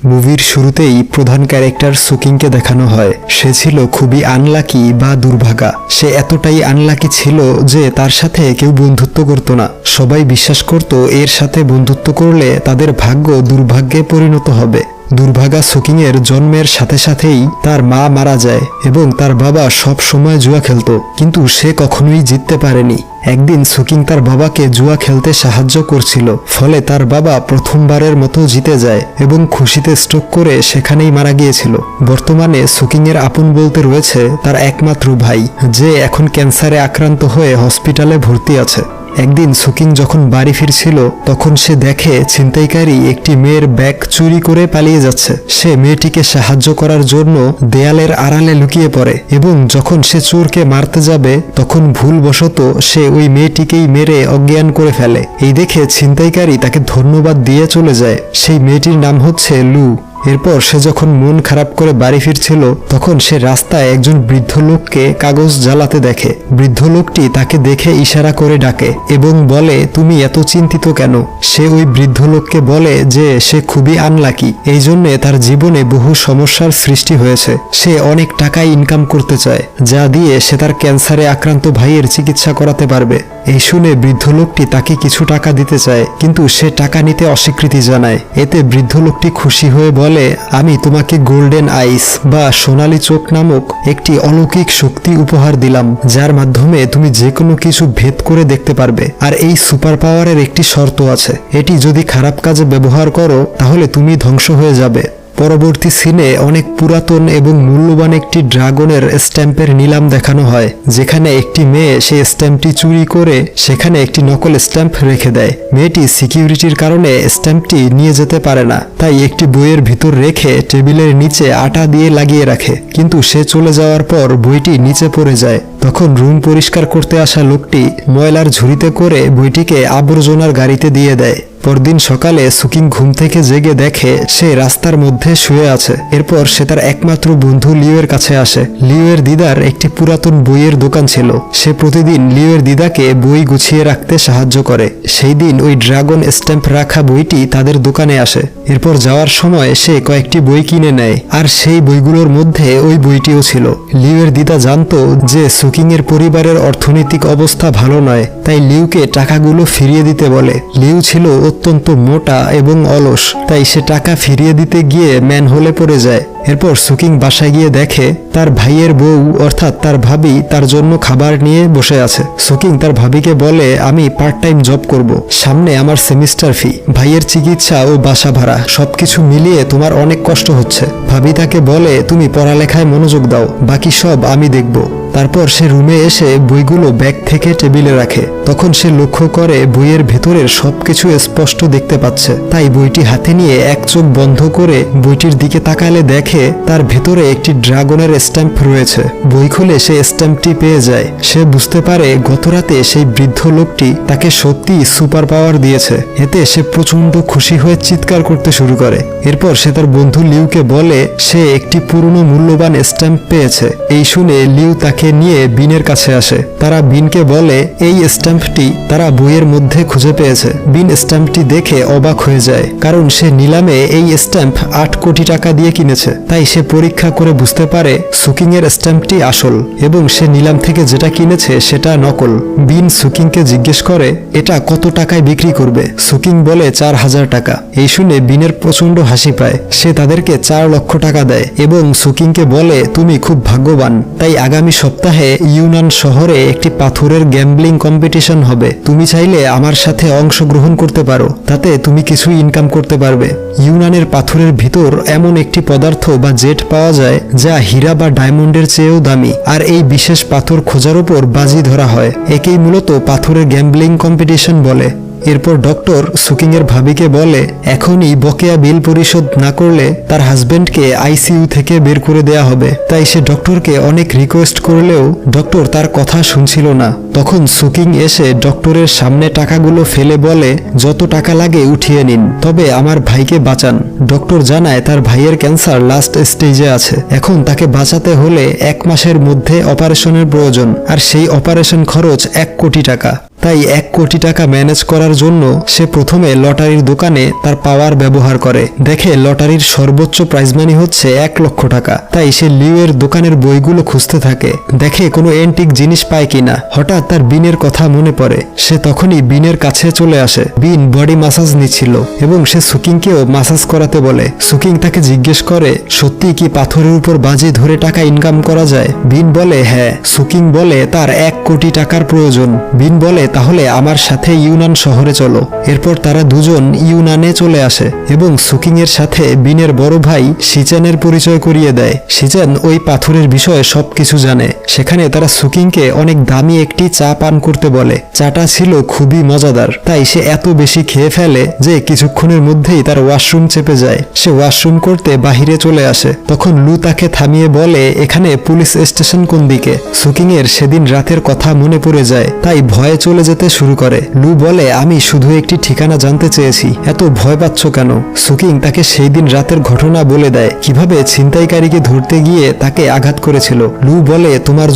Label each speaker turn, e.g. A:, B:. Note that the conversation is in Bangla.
A: মুভির শুরুতেই প্রধান ক্যারেক্টার সুকিংকে দেখানো হয়। সে ছিল খুবই আনলাকি বা দুর্ভাগা। সে এতটাই আনলাকি ছিল যে তার সাথে কেউ বন্ধুত্ব করত না। সবাই বিশ্বাস করত এর সাথে বন্ধুত্ব করলে তাদের ভাগ্য দুর্ভাগ্যে পরিণত হবে। দুর্ভাগা সুকিংয়ের জন্মের সাথে সাথেই তার মা মারা যায় এবং তার বাবা সব সময় জুয়া খেলতো, কিন্তু সে কখনোই জিততে পারেনি। একদিন সুকিং তার বাবাকে জুয়া খেলতে সাহায্য করছিল, ফলে তার বাবা প্রথমবারের মতো জিতে যায় এবং খুশিতে স্ট্রোক করে সেখানেই মারা গিয়েছিল। বর্তমানে সুকিংয়ের আপন বলতে রয়েছে তার একমাত্র ভাই, যে এখন ক্যান্সারে আক্রান্ত হয়ে হসপিটালে ভর্তি আছে। একদিন সুকিং যখন বাড়ি ফিরছিল তখন সে দেখে ছিনতাইকারী একটি মেয়ের ব্যাগ চুরি করে পালিয়ে যাচ্ছে। সে মেয়েটিকে সাহায্য করার জন্য দেয়ালের আড়ালে লুকিয়ে পড়ে এবং যখন সে চোরকে মারতে যাবে তখন ভুলবশত সে ওই মেয়েটিকেই মেরে অজ্ঞান করে ফেলে। এই দেখে ছিনতাইকারী তাকে ধন্যবাদ দিয়ে চলে যায়। সেই মেয়েটির নাম হচ্ছে লু। এরপর সে যখন মন খারাপ করে বাড়ি ফিরছিল তখন সে রাস্তায় একজন বৃদ্ধ লোককে কাগজ জ্বালাতে দেখে। বৃদ্ধ লোকটি তাকে দেখে ইশারা করে ডাকে এবং বলে, তুমি এত চিন্তিত কেন? সে ওই বৃদ্ধ লোককে বলে যে সে খুবই আনলাকি, এই জন্যে তার জীবনে বহু সমস্যার সৃষ্টি হয়েছে। সে অনেক টাকা ইনকাম করতে চায়, যা দিয়ে সে তার ক্যান্সারে আক্রান্ত ভাইয়ের চিকিৎসা করাতে পারবে। এই শুনে বৃদ্ধ লোকটি তাকে কিছু টাকা দিতে চায়, কিন্তু সে টাকা নিতে অস্বীকৃতি জানায়। এতে বৃদ্ধ লোকটি খুশি হয়ে বলে, আমি তোমাকে গোল্ডেন আইস বা সোনালী চোখ নামক একটি অলৌকিক শক্তি উপহার দিলাম, যার মাধ্যমে তুমি যে কোনো কিছু ভেদ করে দেখতে পারবে। আর এই সুপার পাওয়ারের একটি শর্ত আছে, এটি যদি খারাপ কাজে ব্যবহার করো তাহলে তুমি ধ্বংস হয়ে যাবে। পরবর্তী সিনে অনেক পুরাতন এবং মূল্যবান একটি ড্রাগনের স্ট্যাম্পের নিলাম দেখানো হয়, যেখানে একটি মেয়ে সেই স্ট্যাম্পটি চুরি করে সেখানে একটি নকল স্ট্যাম্প রেখে দেয়। মেয়েটি সিকিউরিটির কারণে স্ট্যাম্পটি নিয়ে যেতে পারে না, তাই একটি বইয়ের ভিতর রেখে টেবিলের নিচে আটা দিয়ে লাগিয়ে রাখে। কিন্তু সে চলে যাওয়ার পর বইটি নিচে পড়ে যায়। তখন রুম পরিষ্কার করতে আসা লোকটি ময়লার ঝুড়িতে করে বইটিকে আবর্জনার গাড়িতে দিয়ে দেয়। পরদিন সকালে সুকিং ঘুম থেকে জেগে দেখে সে রাস্তার মধ্যে শুয়ে আছে। এরপর সে তার একমাত্র বন্ধু লিওয়ের কাছে আসে। লিওয়ের দিদার একটি পুরাতন বইয়ের দোকান ছিল। সে প্রতিদিন লিওয়ের দিদাকে বই গুছিয়ে রাখতে সাহায্য করে। সেই দিন ওই ড্রাগন স্ট্যাম্প রাখা বইটি তাদের দোকানে আসে। এরপর যাওয়ার সময় সে কয়েকটি বই কিনে নেয়, আর সেই বইগুলোর মধ্যে ওই বইটিও ছিল। লিওয়ের দিদা জানতো যে সুকিং এর পরিবারের অর্থনৈতিক অবস্থা ভালো নয়, তাই লিউকে টাকাগুলো ফিরিয়ে দিতে বলে। লিউ ছিল অত্যন্ত মোটা এবং অলস, তাই সে টাকা ফিরিয়ে দিতে গিয়ে ম্যানহোলে পড়ে যায়। এরপর সুকিং বাসায় গিয়ে দেখে তার ভাইয়ের বউ অর্থাৎ তার ভাবি তার জন্য খাবার নিয়ে বসে আছে। সুকিং তার ভাবিকে বলে, আমি পার্ট টাইম জব করব, সামনে আমার সেমিস্টার ফি, ভাইয়ের চিকিৎসা ও বাসা ভাড়া সবকিছু মিলিয়ে তোমার অনেক কষ্ট হচ্ছে। ভাবি তাকে বলে, তুমি পড়ালেখায় মনোযোগ দাও, বাকি সব আমি দেখব। তারপর সে রুমে এসে বইগুলো ব্যাগ থেকে টেবিলে রাখে। তখন সে লক্ষ্য করে বইয়ের ভেতরের সবকিছু স্পষ্ট দেখতে পাচ্ছে। তাই বইটি হাতে নিয়ে এক চোখ বন্ধ করে বইটির দিকে তাকালে দেখে তার ভেতরে একটি ড্রাগনের স্ট্যাম্প রয়েছে। বই খুলে সে স্ট্যাম্পটি পেয়ে যায়। সে বুঝতে পারে গতরাতে সেই বৃদ্ধ লোকটি তাকে সত্যি সুপার পাওয়ার দিয়েছে। এতে সে প্রচন্ড খুশি হয়ে চিৎকার করতে শুরু করে। এরপর সে তার বন্ধু লিউকে বলে সে একটি পুরনো মূল্যবান স্ট্যাম্প পেয়েছে। এই শুনে লিউ তাকে নিয়ে বিনের কাছে আসে। তারা বিনকে বলে এই স্ট্যাম্পটি তারা বইয়ের মধ্যে খুঁজে পেয়েছে। বিন স্ট্যাম্পটি দেখে অবাক হয়ে যায়, কারণ সে নিলামে এই স্ট্যাম্প 8 কোটি টাকা দিয়ে কিনেছে। তাই সে পরীক্ষা করে বুঝতে পারে সুকিং এর স্ট্যাম্পটি আসল এবং সে নিলাম থেকে যেটা কিনেছে সেটা নকল। বিন সুকিংকে জিজ্ঞেস করে এটা কত টাকায় বিক্রি করবে। সুকিং বলে 4000 টাকা। এই শুনে বিনের প্রচন্ড হাসি পায়। সে তাদেরকে 4 লক্ষ টাকা দেয় এবং সুকিংকে বলে তুমি খুব ভাগ্যবান, তাই আগামী সপ্তাহে ইউনান শহরে একটি পাথরের গ্যাম্বলিং কম্পিটিশন হবে। তুমি চাইলে আমার সাথে অংশগ্রহণ করতে পারো, তাতে তুমি কিছু ইনকাম করতে পারবে। ইউনানের পাথরের ভিতর এমন একটি পদার্থ বা জেট পাওয়া যায় যা হীরা বা ডায়মন্ডের চেয়েও দামি, আর এই বিশেষ পাথর খোঁজার উপর বাজি ধরা হয়। একেই মূলত পাথরের গ্যাম্বলিং কম্পিটিশন বলে। এরপর ডক্টর সুকিং এর ভাবিকে বলে এখনই বকেয়া বিল পরিশোধ না করলে তার হাজবেন্ডকে আইসিইউ থেকে বের করে দেয়া হবে। তাই সে ডক্টরকে অনেক রিকোয়েস্ট করলেও ডক্টর তার কথা শুনছিল না। তখন সুকিং এসে ডক্টরের সামনে টাকাগুলো ফেলে বলে যত টাকা লাগে উঠিয়ে নিন, তবে আমার ভাইকে বাঁচান। ডক্টর জানায় তার ভাইয়ের ক্যান্সার লাস্ট স্টেজে আছে, এখন তাকে বাঁচাতে হলে 1 মাসের মধ্যে অপারেশনের প্রয়োজন, আর সেই অপারেশন খরচ 1 কোটি টাকা। তাই 1 কোটি টাকা ম্যানেজ করার জন্য সে প্রথমে লটারির দোকানে তার পাওয়ার ব্যবহার করে। দেখে লটারির সর্বোচ্চ প্রাইজ মানি হচ্ছে 1 লক্ষ টাকা। তাই সে লিউ এর দোকানের বইগুলো খুঁজতে থাকে, দেখে কোনো এন্টিক জিনিস পায় কিনা। হঠাৎ তার বিনের কথা মনে পড়ে। সে তখনই বিনের কাছে চলে আসে। বিন বডি মাসাজ নিচ্ছিল এবং সে সুকিংকেও মাসাজ করাতে বলে। সুকিং তাকে জিজ্ঞেস করে, সত্যি কি পাথরের উপর বাজি ধরে টাকা ইনকাম করা যায়? বিন বলে হ্যাঁ। সুকিং বলে তার 1 কোটি টাকার প্রয়োজন। বিন বলে তাহলে আমার সাথে ইউনান শহরে চলো। এরপর তারা দুজন ইউনানে চলে আসে এবং সুকিং এর সাথে বিনের বড় ভাই শিচেনের পরিচয় করিয়ে দেয়। শিচেন ওই পাথরের বিষয়ে সবকিছু জানে। সেখানে তারা সুকিংকে অনেক দামি একটি চা পান করতে বলে। চাটা ছিল খুবই মজাদার। তাই সে এত বেশি খেয়ে ফেলে যে কিছুক্ষণের মধ্যেই তার ওয়াশরুম চেপে যায়। সে ওয়াশরুম করতে বাহিরে চলে আসে। তখন লু তাকে থামিয়ে বলে, এখানে পুলিশ স্টেশন কোন দিকে? সুকিং এর সেদিন রাতের কথা মনে পড়ে যায়, তাই ভয়ে চলে যেতে শুরু করে। লু বলে, আমি শুধু একটি ঠিকানা জানতে চেয়েছি, এত ভয় পাচ্ছ কেন? সুকিং তাকে সেই দিন রাতের ঘটনা বলে দেয়, কিভাবে ছিনতাইকারীকে ধরতে গিয়ে তাকে আঘাত করেছিল। লু বলে, তোমার